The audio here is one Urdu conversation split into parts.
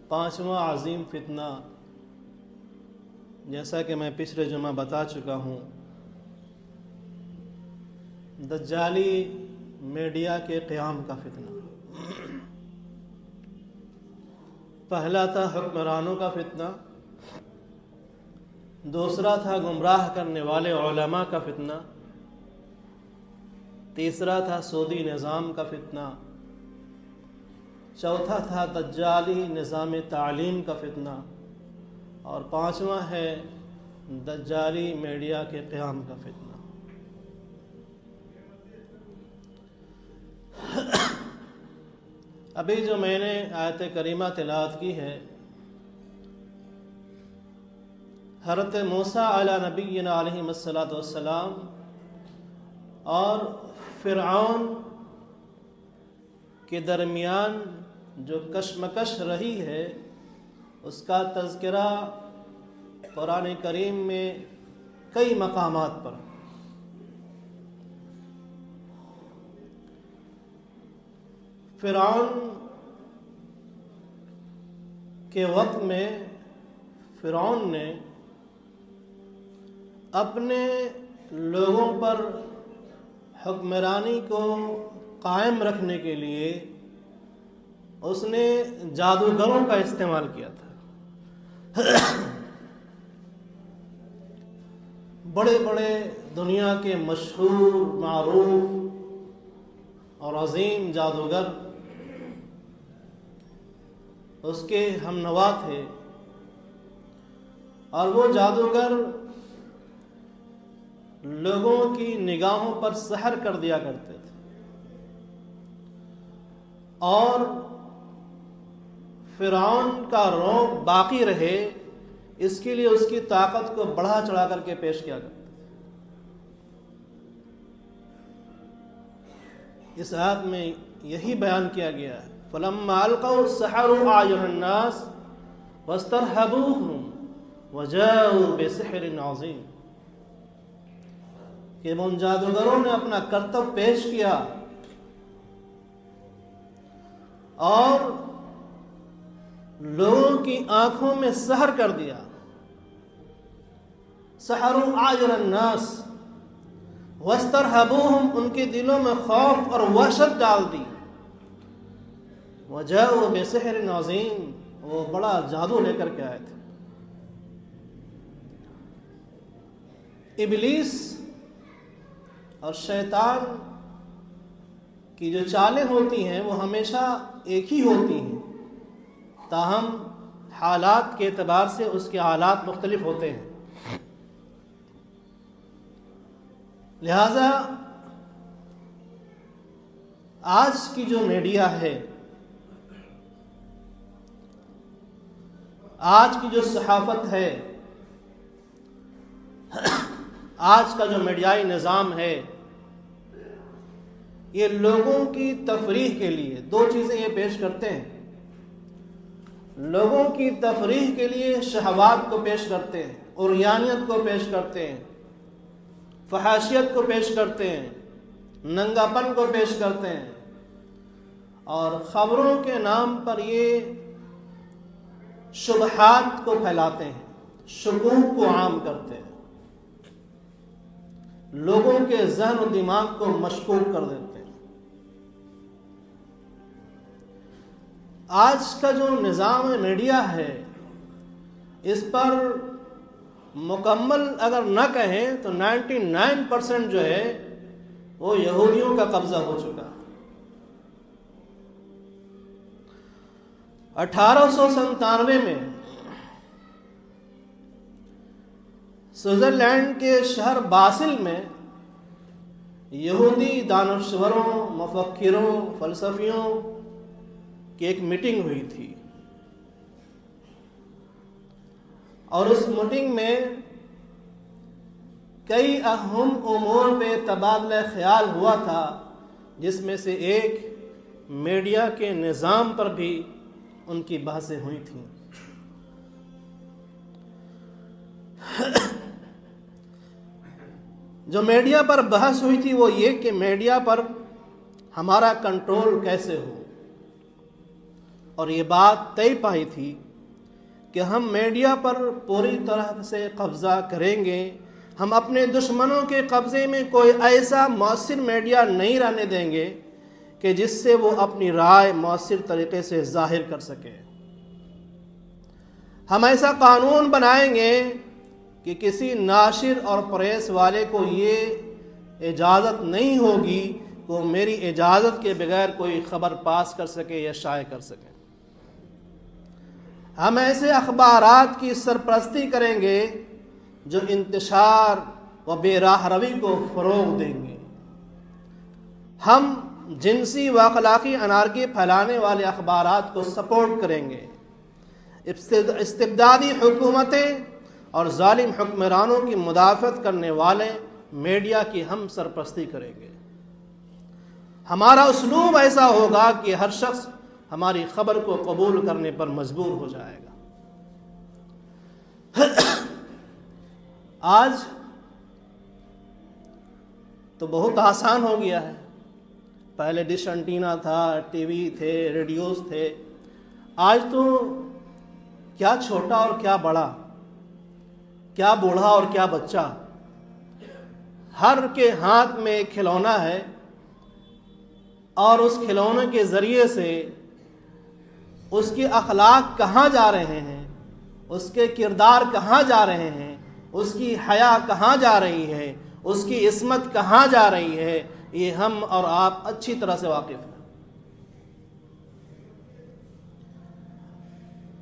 پانچواں عظیم فتنہ، جیسا کہ میں پچھلے جمعہ بتا چکا ہوں، دجالی میڈیا کے قیام کا فتنہ۔ پہلا تھا حکمرانوں کا فتنہ، دوسرا تھا گمراہ کرنے والے علماء کا فتنہ، تیسرا تھا سودی نظام کا فتنہ، چوتھا تھا دجالی نظام تعلیم کا فتنہ، اور پانچواں ہے دجالی میڈیا کے قیام کا فتنہ۔ ابھی جو میں نے آیت کریمہ تلاوت کی ہے، حضرت موسیٰ علیہ نبینا علیہ السلام اور فرعون کے درمیان جو کشمکش رہی ہے، اس کا تذکرہ قرآن کریم میں کئی مقامات پر۔ فرعون کے وقت میں فرعون نے اپنے لوگوں پر حکمرانی کو قائم رکھنے کے لیے اس نے جادوگروں کا استعمال کیا تھا۔ بڑے بڑے دنیا کے مشہور، معروف اور عظیم جادوگر اس کے ہم نوا تھے، اور وہ جادوگر لوگوں کی نگاہوں پر سحر کر دیا کرتے تھے، اور فرعون کا رعب باقی رہے اس کے لیے اس کی طاقت کو بڑھا چڑھا کر کے پیش کیا کرتے تھے۔ اس آیت میں یہی بیان کیا گیا ہے، فَلَمَّا أَلْقَوْا سَحَرُوا أَعْيُنَ النَّاسِ وَاسْتَرْهَبُوهُمْ وَجَاءُوا بِسِحْرٍ عَظِيمٍ، کہ ان جادوگروں نے اپنا کرتب پیش کیا اور لوگوں کی آنکھوں میں سحر کر دیا۔ سحروا اعین الناس واسترهبوهم، ان کے دلوں میں خوف اور وحشت ڈال دی۔ وجاءوا بسحر عظیم، وہ بڑا جادو لے کر کے آئے تھے۔ ابلیس اور شیطان کی جو چالیں ہوتی ہیں وہ ہمیشہ ایک ہی ہوتی ہیں، تاہم حالات کے اعتبار سے اس کے حالات مختلف ہوتے ہیں۔ لہذا آج کی جو میڈیا ہے، آج کی جو صحافت ہے، آج کا جو میڈیائی نظام ہے، یہ لوگوں کی تفریح کے لیے دو چیزیں یہ پیش کرتے ہیں۔ لوگوں کی تفریح کے لیے شہوات کو پیش کرتے ہیں، عریانیت کو پیش کرتے ہیں، فحاشیت کو پیش کرتے ہیں، ننگا پن کو پیش کرتے ہیں، اور خبروں کے نام پر یہ شبہات کو پھیلاتے ہیں، شکوک کو عام کرتے ہیں، لوگوں کے ذہن و دماغ کو مشکوک کر دیتے ہیں۔ آج کا جو نظام میڈیا ہے، اس پر مکمل اگر نہ کہیں تو 99% جو ہے وہ یہودیوں کا قبضہ ہو چکا ہے۔ 1897 میں سوئٹزرلینڈ کے شہر باسل میں یہودی دانشوروں، مفکروں، فلسفیوں کی ایک میٹنگ ہوئی تھی، اور اس میٹنگ میں کئی اہم امور پہ تبادلہ خیال ہوا تھا، جس میں سے ایک میڈیا کے نظام پر بھی ان کی بحثیں ہوئی تھیں۔ جو میڈیا پر بحث ہوئی تھی وہ یہ کہ میڈیا پر ہمارا کنٹرول کیسے ہو۔ اور یہ بات طے پائی تھی کہ ہم میڈیا پر پوری طرح سے قبضہ کریں گے. ہم اپنے دشمنوں کے قبضے میں کوئی ایسا مؤثر میڈیا نہیں رہنے دیں گے کہ جس سے وہ اپنی رائے مؤثر طریقے سے ظاہر کر سکے. ہم ایسا قانون بنائیں گے کہ کسی ناشر اور پریس والے کو یہ اجازت نہیں ہوگی کہ وہ میری اجازت کے بغیر کوئی خبر پاس کر سکے یا شائع کر سکے. ہم ایسے اخبارات کی سرپرستی کریں گے جو انتشار و بے راہ روی کو فروغ دیں گے. ہم جنسی و اخلاقی انارکی پھیلانے والے اخبارات کو سپورٹ کریں گے. استبدادی حکومتیں اور ظالم حکمرانوں کی مدافعت کرنے والے میڈیا کی ہم سرپرستی کریں گے. ہمارا اسلوب ایسا ہوگا کہ ہر شخص ہماری خبر کو قبول کرنے پر مجبور ہو جائے گا. آج تو بہت آسان ہو گیا ہے. پہلے ڈش انٹینا تھا، ٹی وی تھے، ریڈیوز تھے. آج تو کیا چھوٹا اور کیا بڑا، کیا بوڑھا اور کیا بچہ، ہر کے ہاتھ میں ایک کھلونا ہے، اور اس کھلونے کے ذریعے سے اس کے اخلاق کہاں جا رہے ہیں، اس کے کردار کہاں جا رہے ہیں، اس کی حیا کہاں جا رہی ہے، اس کی عصمت کہاں جا رہی ہے، یہ ہم اور آپ اچھی طرح سے واقف ہیں.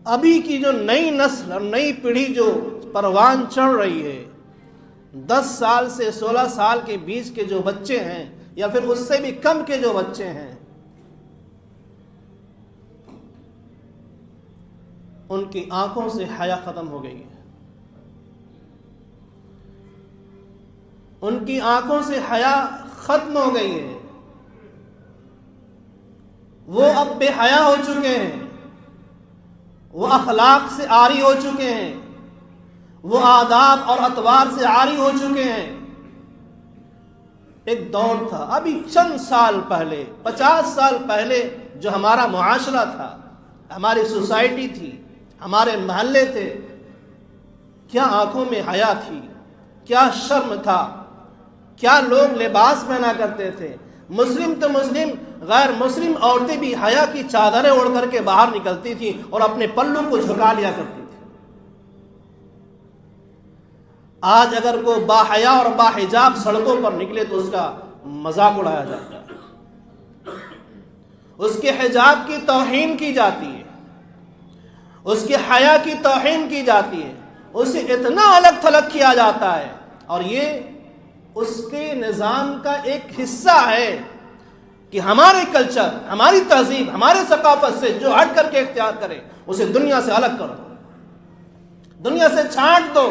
ابھی کی جو نئی نسل اور نئی پیڑھی جو پروان چڑھ رہی ہے، 10 سال سے 16 سال کے بیچ کے جو بچے ہیں یا پھر اس سے بھی کم کے جو بچے ہیں، ان کی آنکھوں سے حیا ختم ہو گئی ہے. ان کی آنکھوں سے حیا ختم ہو گئی ہے. وہ اب بے حیا ہو چکے ہیں، وہ اخلاق سے عاری ہو چکے ہیں، وہ آداب اور اطوار سے عاری ہو چکے ہیں. ایک دور تھا ابھی چند سال پہلے، 50 سال پہلے، جو ہمارا معاشرہ تھا، ہماری سوسائٹی تھی، ہمارے محلے تھے، کیا آنکھوں میں حیا تھی، کیا شرم تھا، کیا لوگ لباس پہنا کرتے تھے. مسلم تو مسلم، غیر مسلم عورتیں بھی حیا کی چادریں اوڑھ کر کے باہر نکلتی تھی اور اپنے پلوں کو جھکا لیا کرتی تھی. آج اگر کوئی باحیا اور باحجاب سڑکوں پر نکلے تو اس کا مذاق اڑایا جاتا ہے، اس کے حجاب کی توہین کی جاتی ہے، اس کے حیا کی توہین کی جاتی ہے، اسے اتنا الگ تھلگ کیا جاتا ہے. اور یہ اس کے نظام کا ایک حصہ ہے کہ ہمارے کلچر، ہماری تہذیب، ہمارے ثقافت سے جو ہٹ کر کے اختیار کرے اسے دنیا سے الگ کر دو، دنیا سے چھانٹ دو.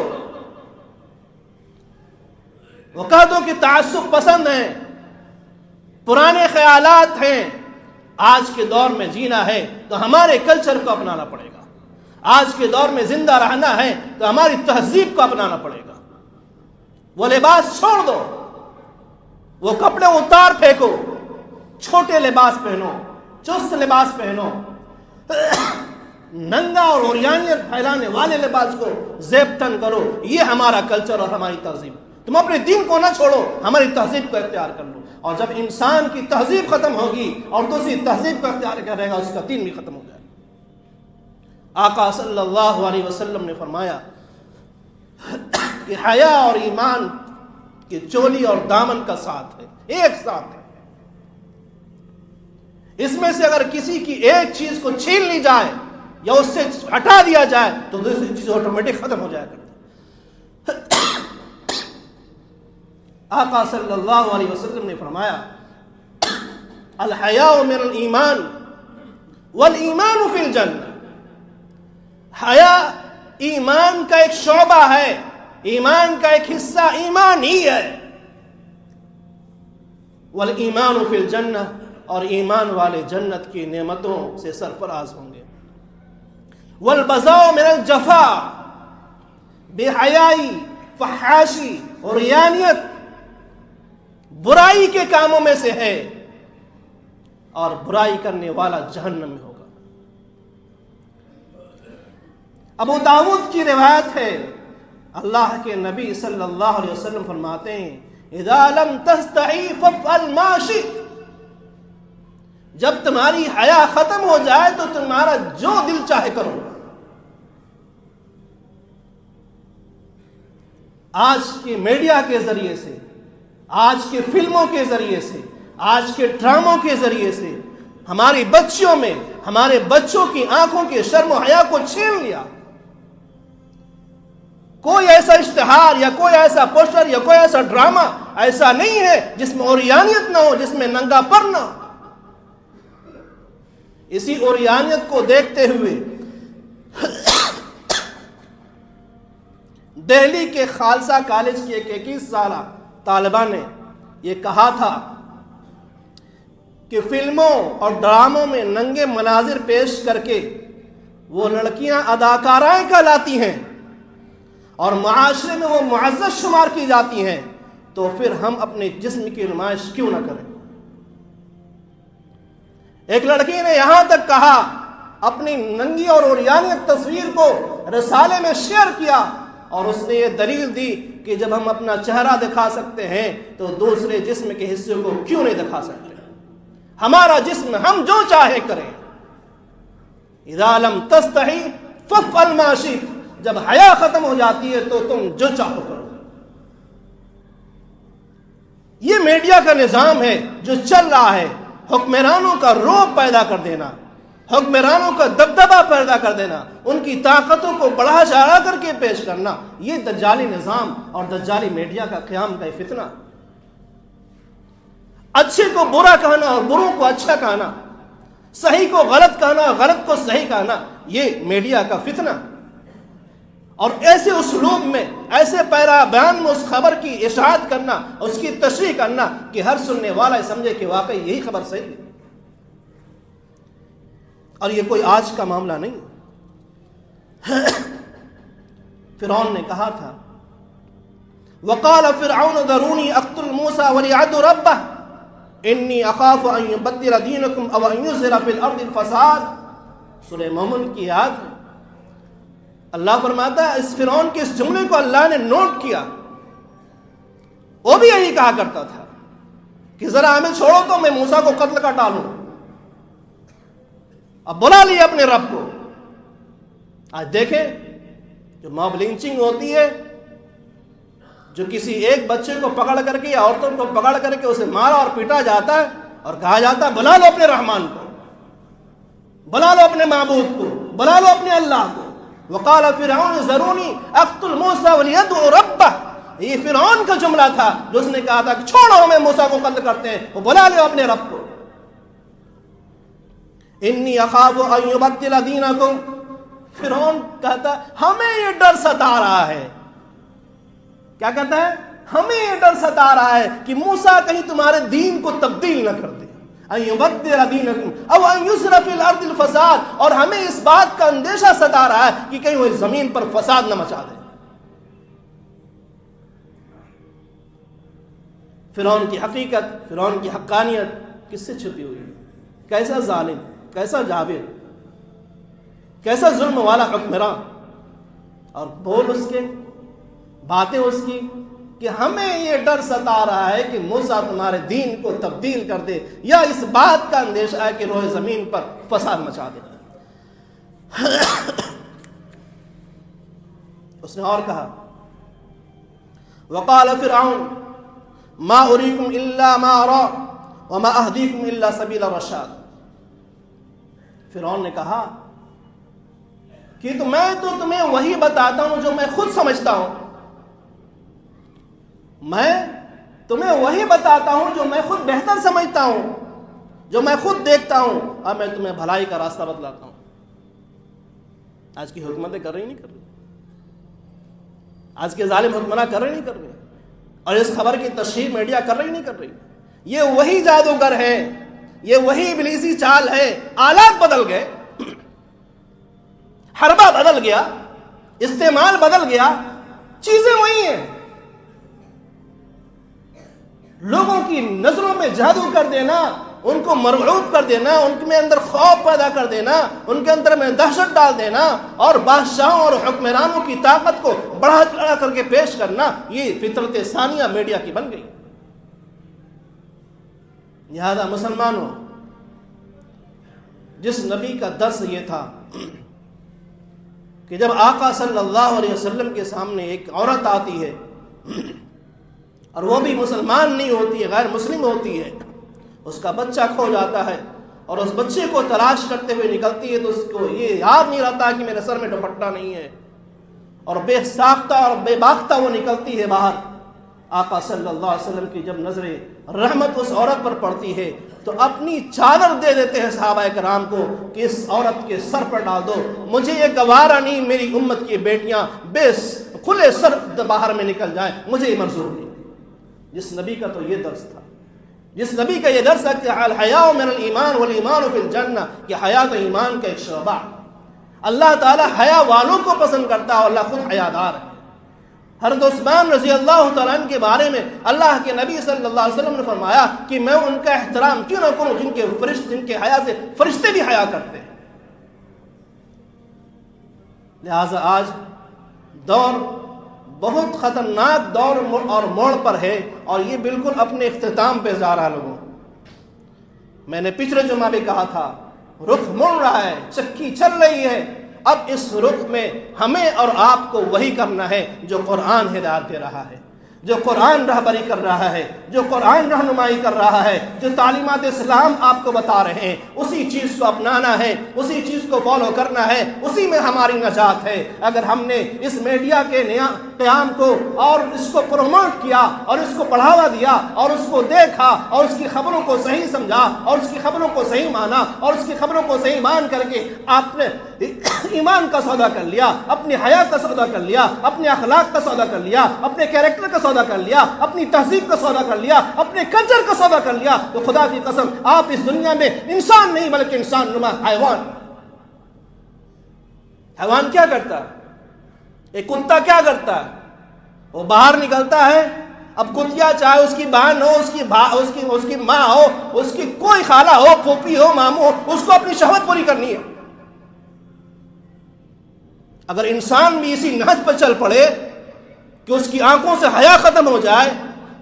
وہ کہہ دو کہ تعصب پسند ہیں، پرانے خیالات ہیں. آج کے دور میں جینا ہے تو ہمارے کلچر کو اپنانا پڑے گا. آج کے دور میں زندہ رہنا ہے تو ہماری تہذیب کو اپنانا پڑے گا. وہ لباس چھوڑ دو، وہ کپڑے اتار پھینکو، چھوٹے لباس پہنو، چست لباس پہنو، ننگا اور اوریانیت پھیلانے والے لباس کو زیب تن کرو. یہ ہمارا کلچر اور ہماری تہذیب. تم اپنے دین کو نہ چھوڑو، ہماری تہذیب کو اختیار کر لو. اور جب انسان کی تہذیب ختم ہوگی اور دوسری تہذیب کو اختیار کرے گا، اس کا دین بھی ختم ہو جائے گا. آقا صلی اللہ علیہ وسلم نے فرمایا کہ حیا اور ایمان کی چولی اور دامن کا ساتھ ہے، ایک ساتھ ہے. اس میں سے اگر کسی کی ایک چیز کو چھین لی جائے یا اس سے ہٹا دیا جائے تو دوسری چیز آٹومیٹک ختم ہو جائے کرتی. آقا صلی اللہ علیہ وسلم نے فرمایا الحیاء من الایمان والایمان فی الجنہ. حیا ایمان کا ایک شعبہ ہے، ایمان کا ایک حصہ ایمان ہی ہے. والایمان فی الجنہ، اور ایمان والے جنت کی نعمتوں سے سرفراز ہوں گے. والبذاء من الجفا، بے حیائی، فحاشی اور ریانیت برائی کے کاموں میں سے ہے، اور برائی کرنے والا جہنم میں ہوگا. ابو داؤد کی روایت ہے، اللہ کے نبی صلی اللہ علیہ وسلم فرماتے ہیں اذا لم تستحی فافعل ما شئت، جب تمہاری حیا ختم ہو جائے تو تمہارا جو دل چاہے کرو۔ آج کے میڈیا کے ذریعے سے، آج کے فلموں کے ذریعے سے، آج کے ڈراموں کے ذریعے سے ہماری بچیوں میں، ہمارے بچوں کی آنکھوں کے شرم و حیا کو چھین لیا۔ کوئی ایسا اشتہار یا کوئی ایسا پوسٹر یا کوئی ایسا ڈرامہ ایسا نہیں ہے جس میں اوریانیت نہ ہو، جس میں ننگا پن نہ ہو۔ اسی اوریانیت کو دیکھتے ہوئے دہلی کے خالصہ کالج کی ایک 21 سالہ طالبہ نے یہ کہا تھا کہ فلموں اور ڈراموں میں ننگے مناظر پیش کر کے وہ لڑکیاں اداکارائیں کہلاتی ہیں اور معاشرے میں وہ معزز شمار کی جاتی ہیں، تو پھر ہم اپنے جسم کی نمائش کیوں نہ کریں۔ ایک لڑکی نے یہاں تک کہا، اپنی ننگی اور اوریانیت تصویر کو رسالے میں شیئر کیا اور اس نے یہ دلیل دی کہ جب ہم اپنا چہرہ دکھا سکتے ہیں تو دوسرے جسم کے حصے کو کیوں نہیں دکھا سکتے۔ ہمارا جسم ہم جو چاہے کریں۔ اذا لم تستحی فافعل ما شئت، جب حیا ختم ہو جاتی ہے تو تم جو چاہو کرو۔ یہ میڈیا کا نظام ہے جو چل رہا ہے، حکمرانوں کا رعب پیدا کر دینا، حکمرانوں کا دبدبہ پیدا کر دینا، ان کی طاقتوں کو بڑھا چڑھا کر کے پیش کرنا، یہ دجالی نظام اور دجالی میڈیا کا قیام کا فتنہ۔ اچھے کو برا کہنا اور بروں کو اچھا کہنا، صحیح کو غلط کہنا اور غلط کو صحیح کہنا، یہ میڈیا کا فتنہ۔ اور ایسے اسلوب میں، ایسے پیرا بیان میں اس خبر کی اشاعت کرنا، اس کی تشریح کرنا کہ ہر سننے والا سمجھے کہ واقعی یہی خبر صحیح ہے۔ اور یہ کوئی آج کا معاملہ نہیں۔ فرعون نے کہا تھا وقال فرعون ذروني اقتل موسى وليعد ربه انی اخاف ان يبدل دینکم او ان يظهر في الارض الفساد۔ سورہ مومن کی یاد ہے۔ اللہ فرماتا ہے اس فرعون کے اس جملے کو اللہ نے نوٹ کیا، وہ بھی یہی کہا کرتا تھا کہ ذرا ہمیں چھوڑو تو میں موسیٰ کو قتل کر ڈالوں۔ اب بلا لیا اپنے رب کو۔ آج دیکھیں جو موب لنچنگ ہوتی ہے، جو کسی ایک بچے کو پکڑ کر کے یا عورتوں کو پکڑ کر کے اسے مارا اور پیٹا جاتا ہے اور کہا جاتا ہے بلا لو اپنے رحمان کو، بلا لو اپنے معبود کو، بلا لو اپنے اللہ کو۔ وقال فرعون ذرونی اقتل موسیٰ ولیدعو ربہ، یہ فرعون کا جملہ تھا جو اس نے کہا تھا کہ چھوڑو ہمیں موسیٰ کو قتل کرتے ہیں، وہ بلا لو اپنے رب کو۔ انی اخاف ان یبدل دینکم، فرعون کہتا ہے ہمیں یہ ڈر ستا رہا ہے۔ کیا کہتا ہے؟ ہمیں یہ ڈر ستا رہا ہے کہ موسیٰ کہیں تمہارے دین کو تبدیل نہ کر دے، ان یبدل دینکم او ان یظہر فی الارض الفساد، اور ہمیں اس بات کا اندیشہ ستا رہا ہے کہ کہیں وہ زمین پر فساد نہ مچا دے۔ فرعون کی حقیقت، فرعون کی حقانیت کس سے چھپی ہوئی ہے؟ کیسا ظالم، کیسا جابر، کیسا ظلم والا حکمراں، اور بول اس کے، باتیں اس کی کہ ہمیں یہ ڈر ستا رہا ہے کہ موسیٰ تمہارے دین کو تبدیل کر دے، یا اس بات کا اندیشہ ہے کہ روئے زمین پر فساد مچا دے۔ اس نے اور کہا وقال فرعون ما اریکم الا ما ارا وما اہدیکم الا سبیل الرشاد۔ فرعون نے کہا کہ میں تو تمہیں وہی بتاتا ہوں جو میں خود سمجھتا ہوں، میں تمہیں وہی بتاتا ہوں جو میں خود بہتر سمجھتا ہوں، جو میں خود دیکھتا ہوں، اور میں تمہیں بھلائی کا راستہ بتلاتا ہوں۔ آج کی حکومتیں کر رہی نہیں کر رہی، آج کے ظالم حکمراں کر رہے نہیں کر رہے، اور اس خبر کی تشہیر میڈیا کر رہی نہیں کر رہی۔ یہ وہی جادوگر ہے، یہ وہی ابلیسی چال ہے۔ آلات بدل گئے، حربہ بدل گیا، استعمال بدل گیا، چیزیں وہی ہیں۔ لوگوں کی نظروں میں جادو کر دینا، ان کو مرعوب کر دینا، ان کے اندر خوف پیدا کر دینا، ان کے اندر میں دہشت ڈال دینا اور بادشاہوں اور حکمرانوں کی طاقت کو بڑھا چڑھا کر کے پیش کرنا، یہ فطرت ثانیہ میڈیا کی بن گئی۔ لہذا مسلمانوں، جس نبی کا درس یہ تھا کہ جب آقا صلی اللہ علیہ وسلم کے سامنے ایک عورت آتی ہے اور وہ بھی مسلمان نہیں ہوتی ہے، غیر مسلم ہوتی ہے، اس کا بچہ کھو جاتا ہے اور اس بچے کو تلاش کرتے ہوئے نکلتی ہے تو اس کو یہ یاد نہیں رہتا کہ میرے سر میں دوپٹہ نہیں ہے، اور بے ساختہ اور بے باختہ وہ نکلتی ہے باہر۔ آقا صلی اللہ علیہ وسلم کی جب نظر رحمت اس عورت پر پڑتی ہے تو اپنی چادر دے دیتے ہیں صحابہ کرام کو کہ اس عورت کے سر پر ڈال دو، مجھے یہ گوارا نہیں میری امت کی بیٹیاں بے کھلے سر باہر میں نکل جائیں، مجھے یہ منظور نہیں۔ جس نبی کا تو یہ درس تھا، جس نبی کا یہ درس ہے کہ الحیاء من الایمان والایمان فی الجنہ، کہ حیا تو ایمان کا ایک شعبہ۔ اللہ تعالیٰ حیا والوں کو پسند کرتا ہے اور اللہ خود حیادار ہے۔ حضرت عثمان رضی اللہ تعالیٰ عنہ کے بارے میں اللہ کے نبی صلی اللہ علیہ وسلم نے فرمایا کہ میں ان کا احترام کیوں نہ کروں جن کے حیا سے فرشتے بھی حیا کرتے ہیں۔ لہذا آج دور بہت خطرناک دور اور موڑ پر ہے اور یہ بالکل اپنے اختتام پہ جا رہا ہے۔ لوگوں، میں نے پچھلے جمعہ بھی کہا تھا، رخ مڑ رہا ہے، چکی چل رہی ہے۔ اب اس رخ میں ہمیں اور آپ کو وہی کرنا ہے جو قرآن ہدایت دے رہا ہے، جو قرآن رہبری کر رہا ہے، جو قرآن رہنمائی کر رہا ہے، جو تعلیمات اسلام آپ کو بتا رہے ہیں، اسی چیز کو اپنانا ہے، اسی چیز کو فالو کرنا ہے، اسی میں ہماری نجات ہے۔ اگر ہم نے اس میڈیا کے قیام کو اور اس کو پروموٹ کیا اور اس کو بڑھاوا دیا اور اس کو دیکھا اور اس کی خبروں کو صحیح سمجھا اور اس کی خبروں کو صحیح مانا اور اس کی خبروں کو صحیح مان کر کے آپ نے ایمان کا سودا کر لیا، اپنی حیا کا سودا کر لیا، اپنے اخلاق کا سودا کر لیا، اپنے کیریکٹر کا سودا کر لیا، اپنی تہذیب کا سودا کر لیا، اپنے کلچر کا سودا کر لیا، تو خدا کی قسم آپ اس دنیا میں انسان نہیں بلکہ انسان نما حیوان۔ حیوان کیا کرتا ہے؟ ایک کتا کیا کرتا ہے؟ وہ باہر نکلتا ہے، اب کتیا چاہے اس کی بہن ہو، اس کی ماں ہو، اس کی کوئی خالہ ہو، پھوپھی ہو، ماموں ہو، اس کو اپنی شہوت پوری کرنی ہے۔ اگر انسان بھی اسی نہج پر چل پڑے کہ اس کی آنکھوں سے حیا ختم ہو جائے،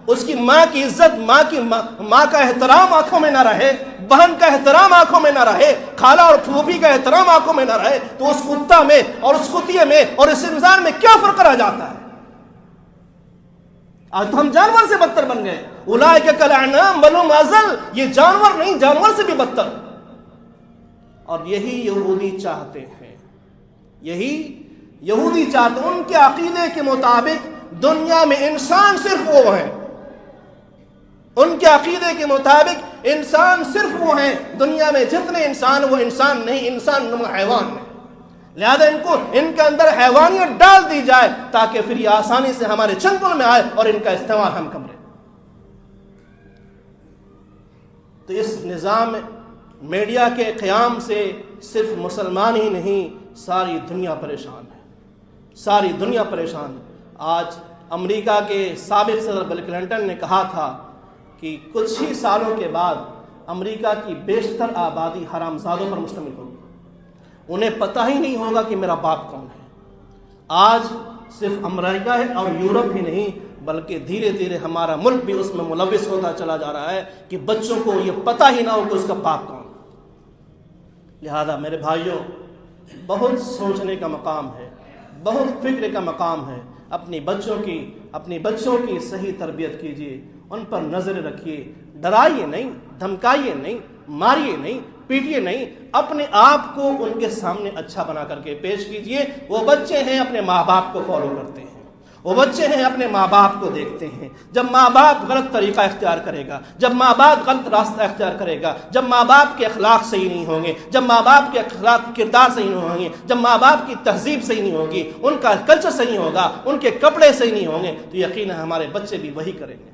اس کی ماں کی عزت، ماں کا احترام آنکھوں میں نہ رہے، بہن کا احترام آنکھوں میں نہ رہے، خالہ اور پھوپھی کا احترام آنکھوں میں نہ رہے، تو اس کتا میں اور اس کتیے میں اور اس انسان میں کیا فرق رہ جاتا ہے؟ آج تو ہم جانور سے بدتر بن گئے۔ اولئک کالانعام بل ھم اضل، یہ جانور نہیں، جانور سے بھی بدتر۔ اور یہی یہودی چاہتے ہیں، یہی یہودی چاہتے ہیں۔ ان کے عقیدے کے مطابق دنیا میں انسان صرف وہ ہیں، ان کے عقیدے کے مطابق انسان صرف وہ ہیں، دنیا میں جتنے انسان وہ انسان نہیں، انسان نما حیوان ہے۔ لہذا ان کے اندر حیوانیت ڈال دی جائے تاکہ پھر یہ آسانی سے ہمارے چنگل میں آئے اور ان کا استعمال ہم کم رہے۔ تو اس نظام میڈیا کے قیام سے صرف مسلمان ہی نہیں، ساری دنیا پریشان ہے، ساری دنیا پریشان ہے۔ آج امریکہ کے سابق صدر بل کلنٹن نے کہا تھا کہ کچھ ہی سالوں کے بعد امریکہ کی بیشتر آبادی حرامزادوں پر مشتمل ہوگی، انہیں پتہ ہی نہیں ہوگا کہ میرا باپ کون ہے۔ آج صرف امریکہ ہے اور یورپ ہی نہیں بلکہ دھیرے دھیرے ہمارا ملک بھی اس میں ملوث ہوتا چلا جا رہا ہے کہ بچوں کو یہ پتہ ہی نہ ہو کہ اس کا باپ کون ہے۔ لہذا میرے بھائیوں، بہت سوچنے کا مقام ہے، بہت فکر کا مقام ہے۔ اپنی بچوں کی صحیح تربیت کیجیے، ان پر نظر رکھیے، ڈرائیے نہیں، دھمکائیے نہیں، ماریے نہیں، پیٹیے نہیں، اپنے آپ کو ان کے سامنے اچھا بنا کر کے پیش کیجیے۔ وہ بچے ہیں اپنے ماں باپ کو فالو کرتے ہیں، وہ بچے ہیں اپنے ماں باپ کو دیکھتے ہیں۔ جب ماں باپ غلط طریقہ اختیار کرے گا، جب ماں باپ غلط راستہ اختیار کرے گا، جب ماں باپ کے اخلاق صحیح نہیں ہوں گے، جب ماں باپ کے اخلاق کردار صحیح نہیں ہوں گے، جب ماں باپ کی تہذیب صحیح نہیں ہوگی، ان کا کلچر صحیح ہوگا، ان کے کپڑے صحیح نہیں ہوں گے، تو یقیناً ہمارے بچے بھی وہی کریں گے۔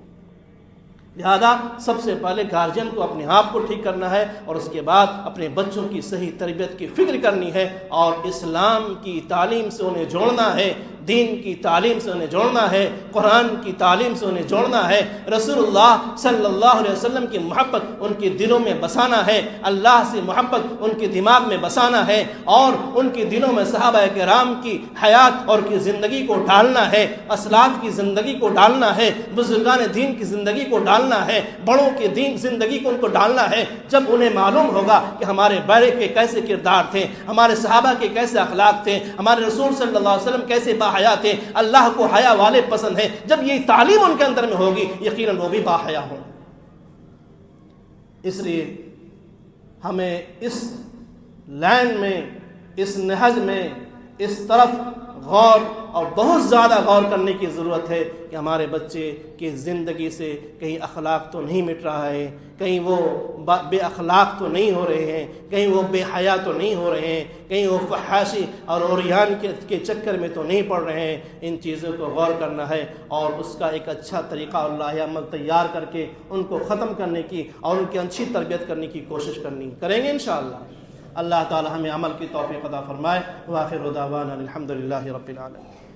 لہذا سب سے پہلے گارجین کو اپنے آپ کو ٹھیک کرنا ہے اور اس کے بعد اپنے بچوں کی صحیح تربیت کی فکر کرنی ہے اور اسلام کی تعلیم سے انہیں جوڑنا ہے۔ دین کی تعلیم سے انہیں جوڑنا ہے، قرآن کی تعلیم سے انہیں جوڑنا ہے، رسول اللہ صلی اللہ علیہ وسلم کی محبت ان کے دلوں میں بسانا ہے، اللہ سے محبت ان کے دماغ میں بسانا ہے، اور ان کے دلوں میں صحابہ کرام کی حیات اور کی زندگی کو ڈالنا ہے، اسلاف کی زندگی کو ڈالنا ہے، بزرگان دین کی زندگی کو ڈالنا ہے، بڑوں کے دین زندگی کو ان کو ڈالنا ہے۔ جب انہیں معلوم ہوگا کہ ہمارے بڑے کے کیسے کردار تھے، ہمارے صحابہ کے کیسے اخلاق تھے، ہمارے رسول صلی اللہ علیہ وسلم کیسے باحیا تھے، اللہ کو حیا والے پسند ہیں، جب یہ تعلیم ان کے اندر میں ہوگی یقیناً وہ بھی باحیا ہوں۔ اس لیے ہمیں اس لائن میں، اس نہج میں، اس طرف غور اور بہت زیادہ غور کرنے کی ضرورت ہے کہ ہمارے بچے کی زندگی سے کہیں اخلاق تو نہیں مٹ رہا ہے، کہیں وہ بے اخلاق تو نہیں ہو رہے ہیں، کہیں وہ بے حیا تو نہیں ہو رہے ہیں، کہیں وہ فحاشی اور عریان کے چکر میں تو نہیں پڑ رہے ہیں۔ ان چیزوں کو غور کرنا ہے اور اس کا ایک اچھا طریقہ اللہ عمل تیار کر کے ان کو ختم کرنے کی اور ان کی اچھی تربیت کرنے کی کوشش کریں گے انشاءاللہ۔ اللہ تعالی ہمیں عمل کی توفیق عطا فرمائے۔ وآخر دعوانا الحمدللہ رب العالمین۔